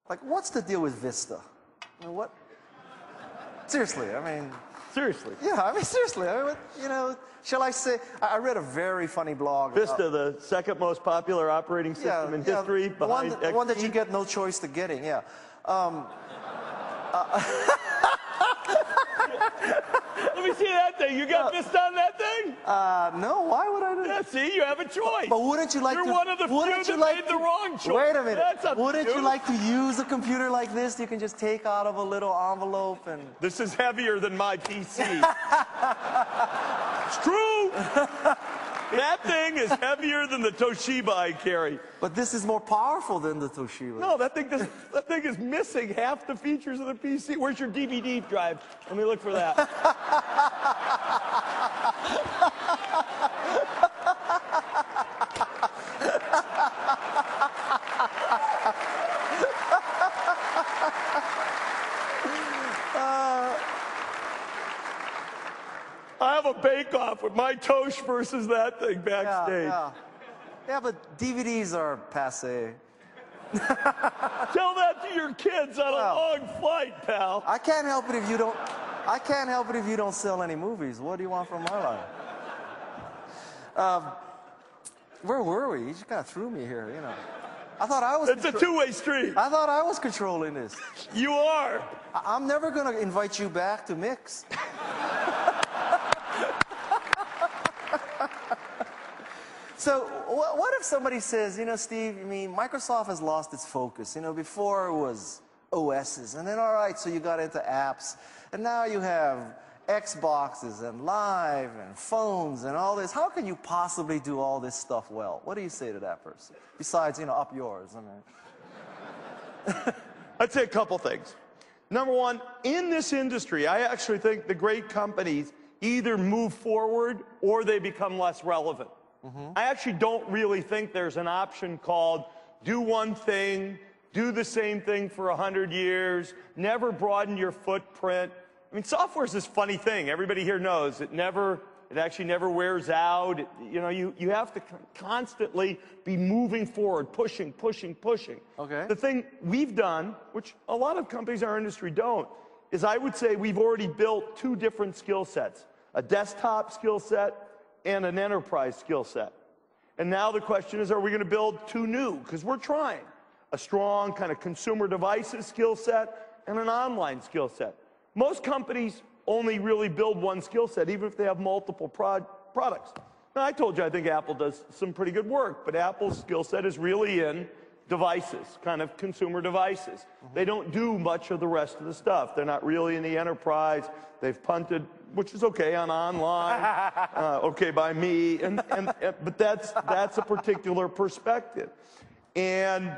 Like, what's the deal with Vista? I mean, what? Seriously, I mean. Seriously. Yeah, I mean, seriously. I mean, you know, shall I say, I read a very funny blog. Vista, the second most popular operating system in history, behind the one that you get no choice to getting, yeah. Let me see that thing. You got Vista on that thing? No, why would I do Yeah, that? see, you have a choice. But wouldn't you like You're to... one of the few that made the wrong choice. Wait a minute. That's up to Wouldn't you you. like to use a computer like this? You can just take out of a little envelope and... This is heavier than my PC. It's true. That thing is heavier than the Toshiba I carry. But this is more powerful than the Toshiba. No, that thing is missing half the features of the PC. Where's your DVD drive? Let me look for that. I have a bake-off with my Tosh versus that thing backstage. Yeah, but DVDs are passé. Tell that to your kids on a long flight, pal. I can't help it if you don't. I can't help it if you don't sell any movies. What do you want from my life? Where were we? You just kind of threw me here, you know. I thought I was. It's a two-way street. I thought I was controlling this. You are. I'm never going to invite you back to Mix. So what if somebody says, you know, Steve, I mean, Microsoft has lost its focus. You know, before it was OSs, and then, all right, so you got into apps, and now you have Xboxes and Live and phones and all this. How can you possibly do all this stuff well? What do you say to that person? Besides, you know, up yours. I mean. I'd say a couple things. Number one, in this industry, I actually think the great companies either move forward or they become less relevant. I actually don't really think there's an option called do one thing, do the same thing for 100 years, never broaden your footprint. I mean, software is this funny thing. Everybody here knows it actually never wears out. You know, you have to constantly be moving forward, pushing. Okay. The thing we've done, which a lot of companies in our industry don't, is I would say we've already built two different skill sets, a desktop skill set and an enterprise skill set. And now the question is, are we going to build two new? Because we're trying a strong kind of consumer devices skill set and an online skill set. Most companies only really build one skill set, even if they have multiple products. Now, I told you I think Apple does some pretty good work, but Apple's skill set is really in devices, kind of consumer devices. They don't do much of the rest of the stuff. They're not really in the enterprise. They've punted, which is okay, on online, okay by me, but that's a particular perspective. And,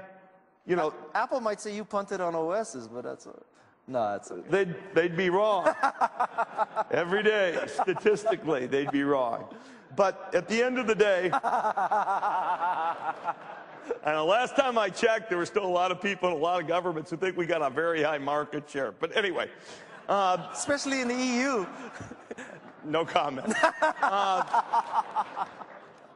you know, Apple might say you punted on OSs, but that's no, that's okay. They'd be wrong. Every day, statistically, they'd be wrong. But at the end of the day, and the last time I checked, there were still a lot of people in a lot of governments who think we got a very high market share. But anyway. Especially in the EU. No comment.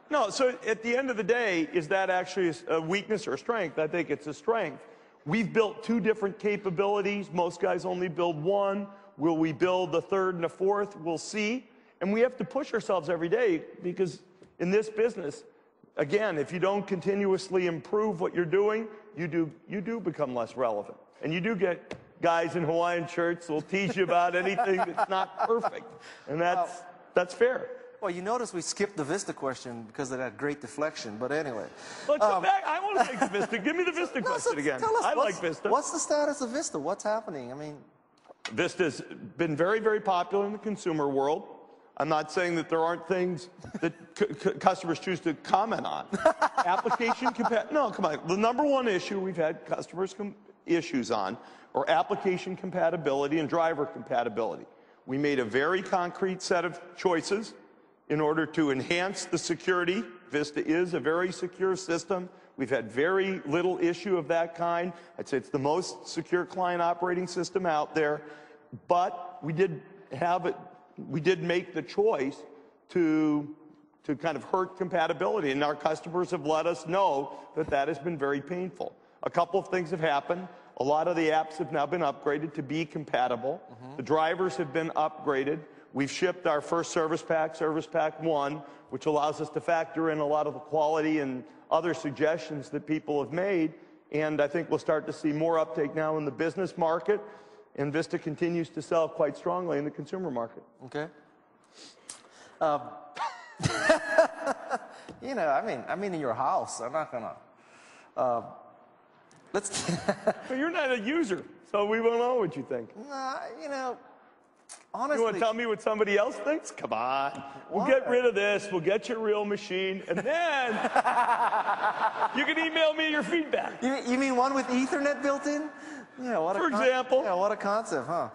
No, so at the end of the day, is that actually a weakness or a strength? I think it's a strength. We've built two different capabilities. Most guys only build one. Will we build the third and the fourth? We'll see. And we have to push ourselves every day because in this business, again, if you don't continuously improve what you're doing, you do become less relevant. And you do get guys in Hawaiian shirts who will teach you about anything that's not perfect. And that's fair. Well, you notice we skipped the Vista question because of that great deflection, but anyway. Let's go back. I want to take the Vista. Give me the Vista question again. Tell us, I like Vista. What's the status of Vista? What's happening? I mean, Vista's been very, very popular in the consumer world. I'm not saying that there aren't things that customers choose to comment on. Application compatibility. No, come on. The number one issue we've had customers issues on are application compatibility and driver compatibility. We made a very concrete set of choices in order to enhance the security. Vista is a very secure system. We've had very little issue of that kind. I'd say it's the most secure client operating system out there. But we did make the choice to kind of hurt compatibility, and our customers have let us know that that has been very painful. A couple of things have happened. A lot of the apps have now been upgraded to be compatible. The drivers have been upgraded. We've shipped our first Service Pack 1, which allows us to factor in a lot of the quality and other suggestions that people have made. And I think we'll start to see more uptake now in the business market. And Vista continues to sell quite strongly in the consumer market. Okay. You know, I mean in your house. I'm not gonna. Let's. But you're not a user, so we won't know what you think. Nah, you know, honestly. You want to tell me what somebody else thinks? Come on. We'll get rid of this. We'll get your real machine, and then you can email me your feedback. You mean one with Ethernet built in? Yeah, what For example. Yeah, what a concept, huh?